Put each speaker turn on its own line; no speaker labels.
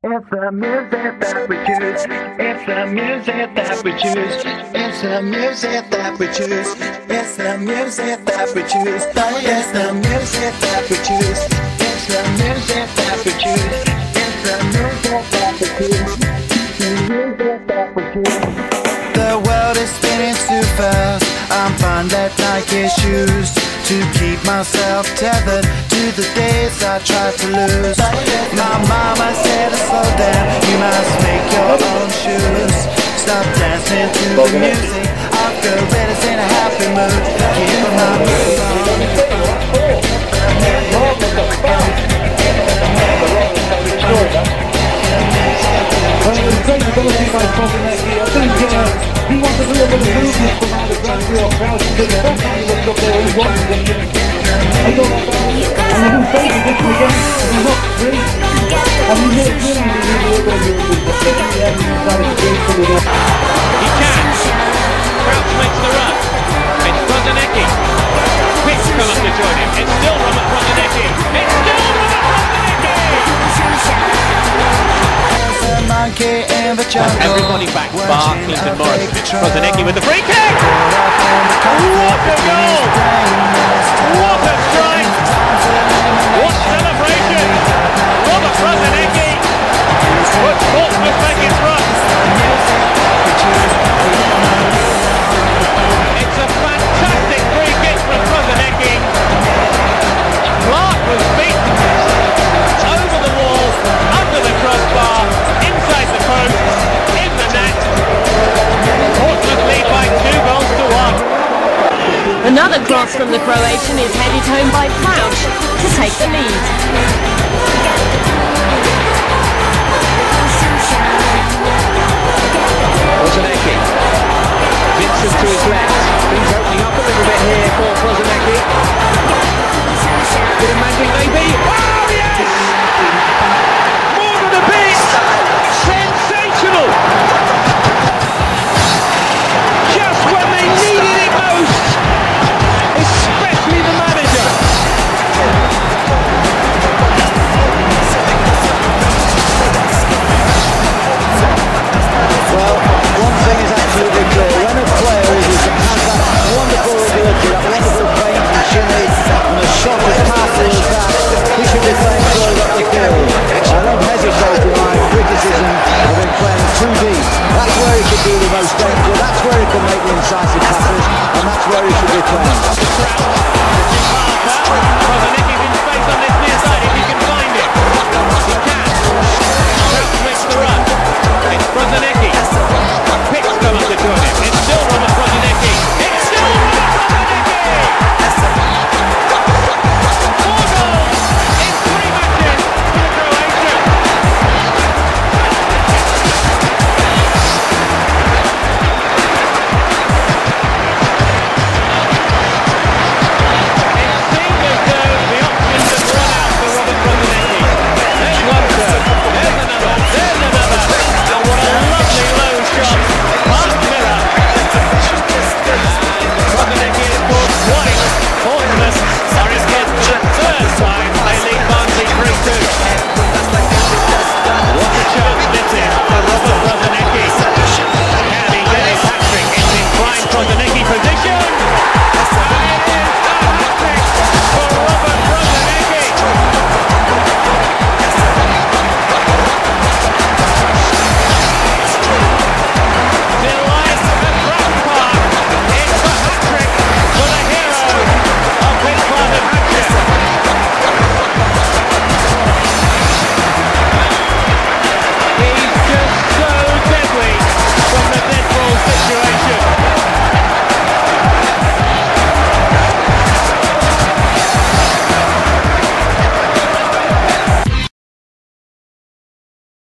It's the music that we choose. It's the music that we choose. It's the music that we choose. It's the music that we choose. It's the music that we choose. It's the music that we choose. It's the music that we choose. The music that we choose. The world is spinning too fast. I'm fine that Nike shoes to keep myself tethered to the days I tried to lose. My mama said to slow down, you must make your own shoes. Stop dancing to the music, I feel ready in a happy mood. Keep my mood on.
Well, it was great ability by Prosinecki. I think he wants to do a bit of movement from out the ground field crowd because the first time he looked up there, he wasn't going to I thought that and he didn't say this again, he looked free. And he made it really, really good on the but in the end, he decided to do something else.
He can. Crouch makes the run. It's Prosinecki. Quick come up to join him. It's still Robert Prosinecki. It's still Robert Prosinecki! Everybody back, bar Clinton Morris. Prosinecki with the free kick! What a goal! What a strike! What celebration! Robert Prosinecki puts Portsmouth back in front. It's a fantastic free kick from Prosinecki. Clark was beaten. Over the wall, under the crossbar, inside the post, in the net. Portsmouth lead by 2 goals to 1.
Another cross from the Croatian is headed home by Crouch to take the lead.
Prosinecki. Vincent to his left. Things opening up a little bit here for Prosinecki. Bit of magic maybe. Oh yes! More than a bit! Sensational! Just when they needed it most! Especially the manager!
Well, one thing is absolutely clear. When a player has that wonderful ability, that wonderful feint and shimmy, and a shot as powerful as that, he should be playing further up the field. I don't hesitate in my criticism of him playing too deep. That's where he should be the most danger. That's where he can make the incisive passes, and that's where he should be playing.
Prosinecki's in space on this near side if he can find it. He can.